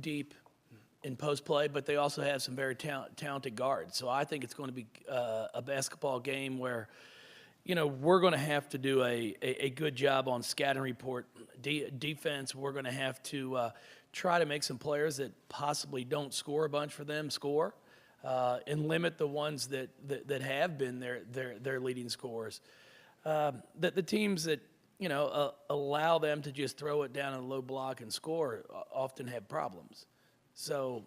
deep in post play, but they also have some very talented guards. So I think it's going to be a basketball game where, we're going to have to do a good job on scatter report defense. We're going to have to try to make some players that possibly don't score a bunch for them score, and limit the ones that have been their leading scorers. The teams that allow them to just throw it down in a low block and score often have problems. So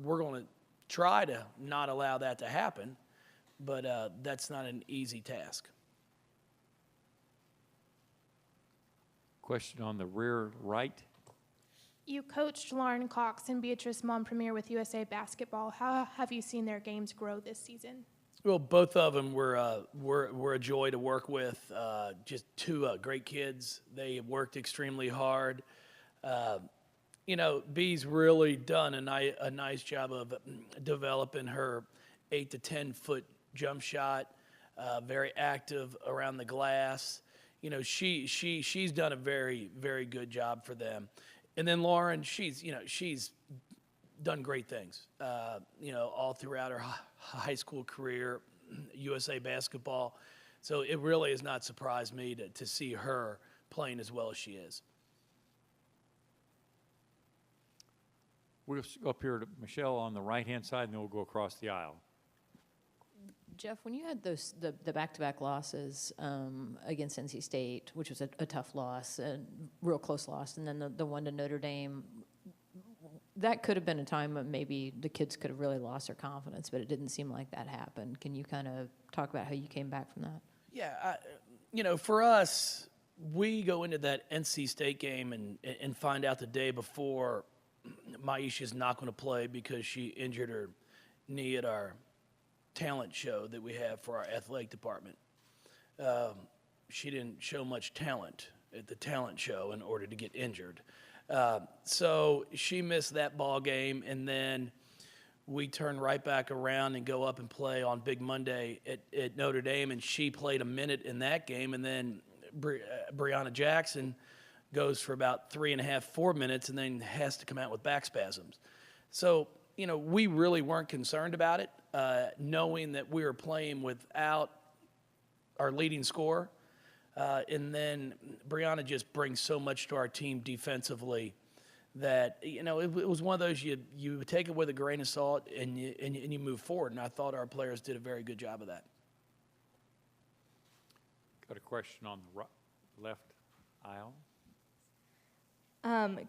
we're going to try to not allow that to happen. But that's not an easy task. Question on the rear right. You coached Lauren Cox and Beatrice Montpremier with USA Basketball. How have you seen their games grow this season? Well, both of them were a joy to work with. Just two great kids. They worked extremely hard. Bee's really done a nice job of developing her 8 to 10 foot jump shot, very active around the glass. She's done a very, very good job for them. And then Lauren, she's done great things, all throughout her high school career, USA Basketball. So it really has not surprised me to see her playing as well as she is. We'll go up here to Michelle on the right-hand side, and then we'll go across the aisle. Jeff, when you had the back-to-back losses against NC State, which was a tough loss, a real close loss, and then the one to Notre Dame, that could have been a time when maybe the kids could have really lost their confidence, but it didn't seem like that happened. Can you kind of talk about how you came back from that? Yeah, for us, we go into that NC State game and find out the day before Maisha's not going to play because she injured her knee at our talent show that we have for our athletic department. She didn't show much talent at the talent show in order to get injured. So she missed that ball game, and then we turn right back around and go up and play on Big Monday at Notre Dame, and she played a minute in that game, and then Brianna Jackson goes for about 3.5, 4 minutes, and then has to come out with back spasms. So, we really weren't concerned about it, knowing that we were playing without our leading scorer. And then Brianna just brings so much to our team defensively that, it was one of those you take it with a grain of salt and you move forward. And I thought our players did a very good job of that. Got a question on the left aisle.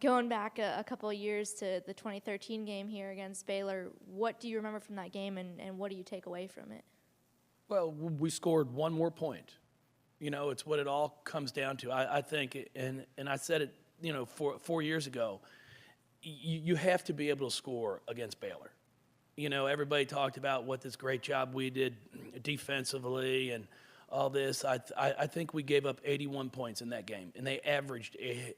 Going back a couple of years to the 2013 game here against Baylor, what do you remember from that game, and what do you take away from it? Well, we scored one more point. It's what it all comes down to. I think, and I said it, 4 years ago, you have to be able to score against Baylor. Everybody talked about what this great job we did defensively and all this. I think we gave up 81 points in that game, and they averaged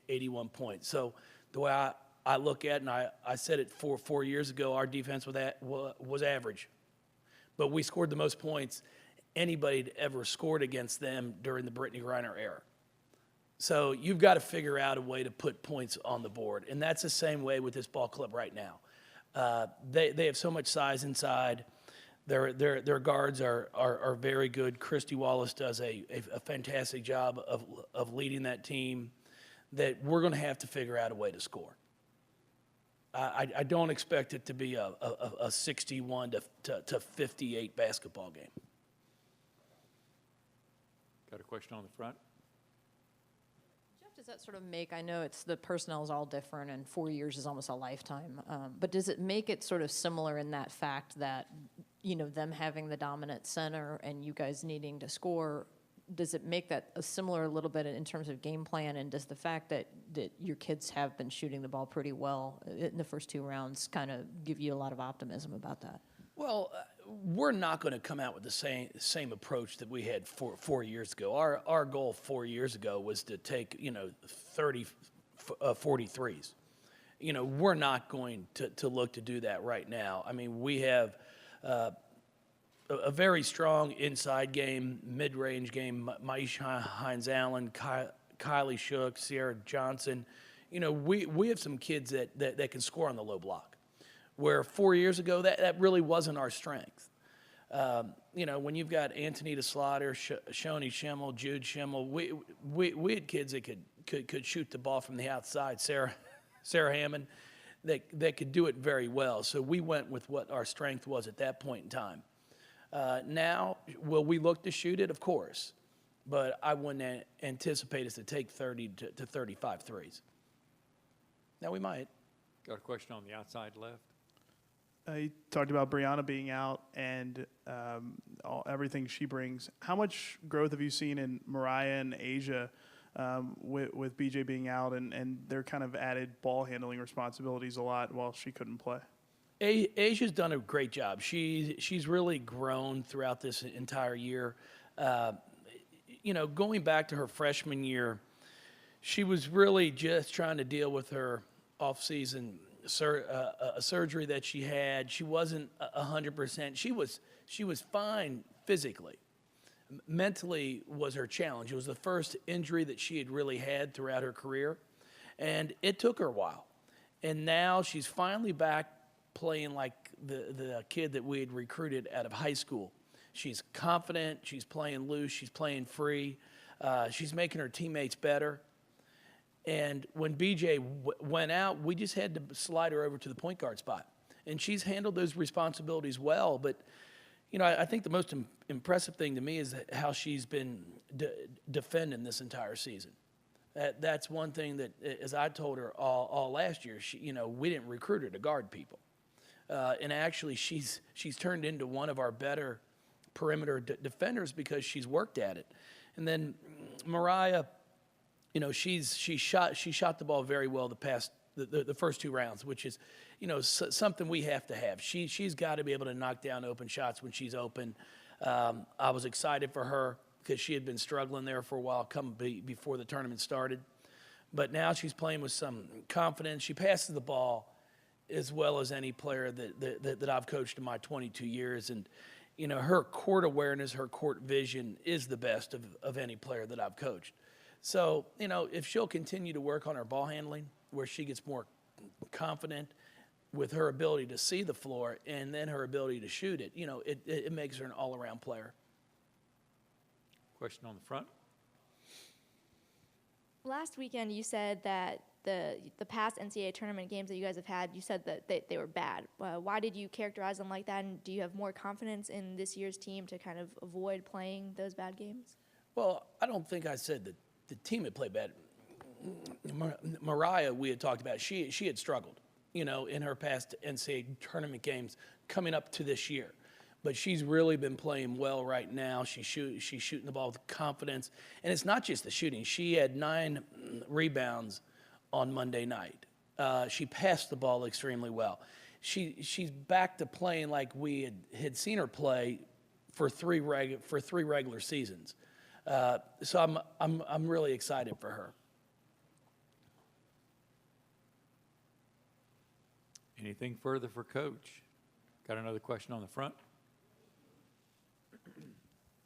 81 points. So the way I look at it, and I said it 4 years ago, our defense was average. But we scored the most points anybody had ever scored against them during the Brittany Griner era. So you've got to figure out a way to put points on the board, and that's the same way with this ball club right now. They have so much size inside. Their guards are very good. Christy Wallace does a fantastic job of leading that team, that we're going to have to figure out a way to score. I don't expect it to be a 61 to 58 basketball game. Got a question on the front? Jeff, does that sort of make, I know the personnel is all different and 4 years is almost a lifetime, but does it make it sort of similar in that fact that, them having the dominant center and you guys needing to score, does it make that a similar little bit in terms of game plan? And does the fact that your kids have been shooting the ball pretty well in the first 2 rounds kind of give you a lot of optimism about that? Well, we're not going to come out with the same approach that we had 4 years ago. Our goal 4 years ago was to take 30, 43s. We're not going to look to do that right now. I mean, we have a very strong inside game, mid-range game. Maisha Hines-Allen, Kylie Shook, Sierra Johnson. we have some kids that can score on the low block, where 4 years ago that really wasn't our strength. When you've got Antonita Slaughter, Shoni Schimmel, Jude Schimmel, we had kids that could shoot the ball from the outside. Sarah Hammond, that could do it very well. So we went with what our strength was at that point in time. Now, will we look to shoot it? Of course. But I wouldn't anticipate us to take 30 to 35 threes. Now, we might. Got a question on the outside left? You talked about Brianna being out and everything she brings. How much growth have you seen in Mariah and Asia with BJ being out and their kind of added ball handling responsibilities a lot while she couldn't play? Asia's done a great job. She's really grown throughout this entire year. Going back to her freshman year, she was really just trying to deal with her off-season a surgery that she had. She wasn't 100%. She was fine physically. Mentally was her challenge. It was the first injury that she had really had throughout her career, and it took her a while. And now she's finally back playing like the kid that we had recruited out of high school. She's confident. She's playing loose. She's playing free. She's making her teammates better. And when BJ went out, we just had to slide her over to the point guard spot. And she's handled those responsibilities well. But, I think the most impressive thing to me is how she's been defending this entire season. That's one thing that, as I told her all last year, we didn't recruit her to guard people. And actually, she's turned into one of our better perimeter defenders because she's worked at it. And then Mariah, she shot the ball very well the first two rounds, which is, something we have to have. She's got to be able to knock down open shots when she's open. I was excited for her because she had been struggling there for a while before the tournament started. But now she's playing with some confidence. She passes the ball as well as any player that I've coached in my 22 years. And, her court awareness, her court vision is the best of any player that I've coached. So, if she'll continue to work on her ball handling, where she gets more confident with her ability to see the floor and then her ability to shoot it, it makes her an all-around player. Question on the front? Last weekend, you said that the past NCAA tournament games that you guys have had, you said that they were bad. Why did you characterize them like that, and do you have more confidence in this year's team to kind of avoid playing those bad games? Well, I don't think I said that the team had played bad. Mariah, we had talked about, she had struggled, in her past NCAA tournament games coming up to this year. But she's really been playing well right now. She's shooting the ball with confidence. And it's not just the shooting. She had 9 rebounds on Monday night. She passed the ball extremely well. She's back to playing like we had seen her play for three regular seasons. So I'm really excited for her. Anything further for Coach? Got another question on the front?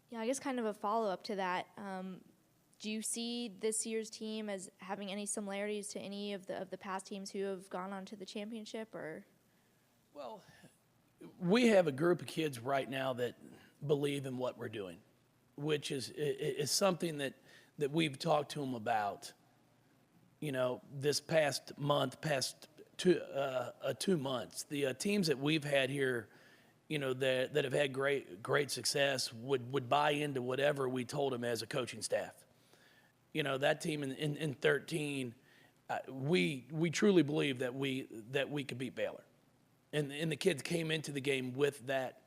Yeah, I guess kind of a follow-up to that. Do you see this year's team as having any similarities to any of the past teams who have gone on to the championship? Or? Well, we have a group of kids right now that believe in what we're doing, which is something that we've talked to them about, this past 2 months. The teams that we've had here, that have had great success would buy into whatever we told them as a coaching staff. That team in 13, we truly believe that we could beat Baylor. And the kids came into the game with that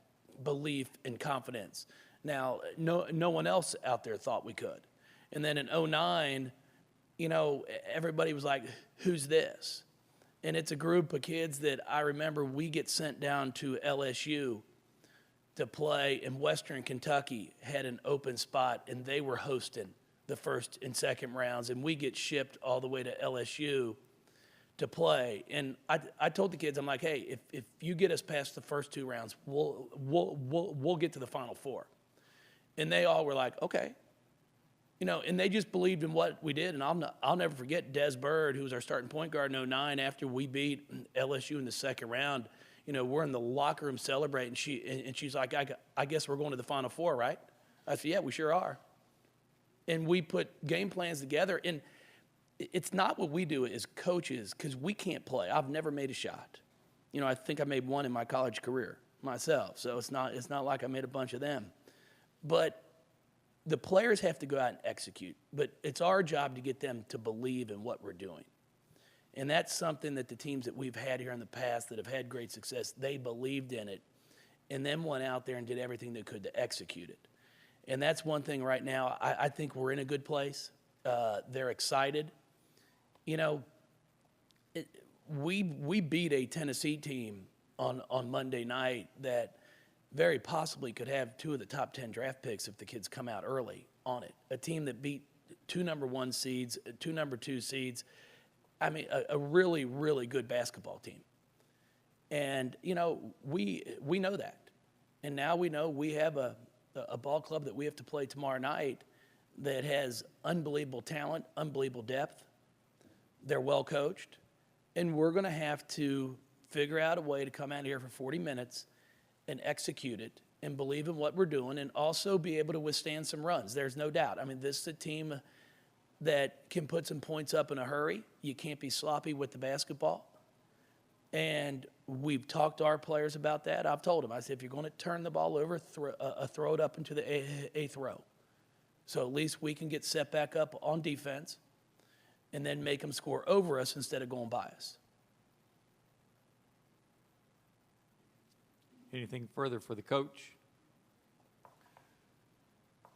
belief and confidence. Now, no one else out there thought we could. And then in 09, everybody was like, who's this? And it's a group of kids that I remember we get sent down to LSU to play, and Western Kentucky had an open spot, and they were hosting the first and second rounds, and we get shipped all the way to LSU to play. And I told the kids, I'm like, hey, if you get us past the first 2 rounds, we'll get to the Final Four. And they all were like, okay. And they just believed in what we did. And I'll never forget Des Bird, who was our starting point guard in 09 after we beat LSU in the second round. We're in the locker room celebrating. She's like, I guess we're going to the Final Four, right? I said, yeah, we sure are. And we put game plans together. And it's not what we do as coaches, because we can't play. I've never made a shot. I think I made one in my college career myself. So it's not like I made a bunch of them. But the players have to go out and execute, but it's our job to get them to believe in what we're doing. And that's something that the teams that we've had here in the past that have had great success, they believed in it and then went out there and did everything they could to execute it. And that's one thing right now. I think we're in a good place. They're excited. We beat a Tennessee team on Monday night that very possibly could have 2 of the top 10 draft picks if the kids come out early on it. A team that beat 2 number 1 seeds, 2 number 2 seeds. I mean, a really, really good basketball team. And, we know that. And now we know we have a ball club that we have to play tomorrow night that has unbelievable talent, unbelievable depth. They're well coached. And we're going to have to figure out a way to come out here for 40 minutes and execute it and believe in what we're doing and also be able to withstand some runs. There's no doubt. I mean, this is a team that can put some points up in a hurry. You can't be sloppy with the basketball. And we've talked to our players about that. I've told them, I said, if you're going to turn the ball over, throw it up into the eighth row. So at least we can get set back up on defense and then make them score over us instead of going by us. Anything further for the coach?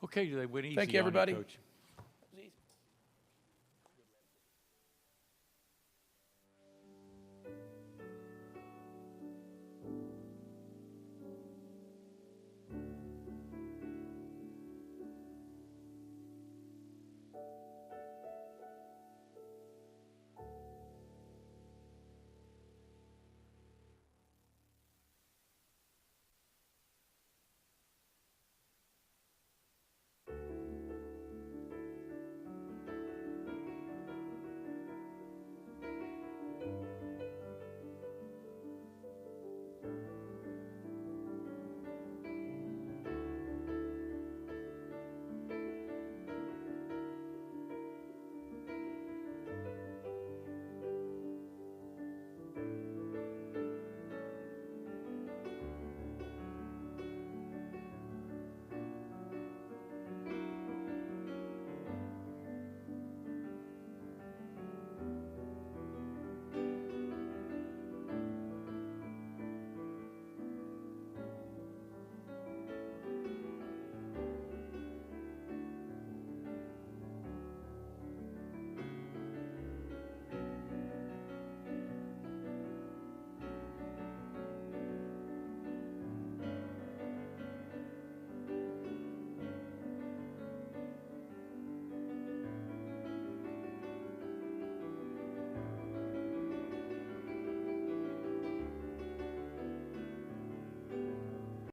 Okay, do they win easy Thank you, on it, everybody. Coach?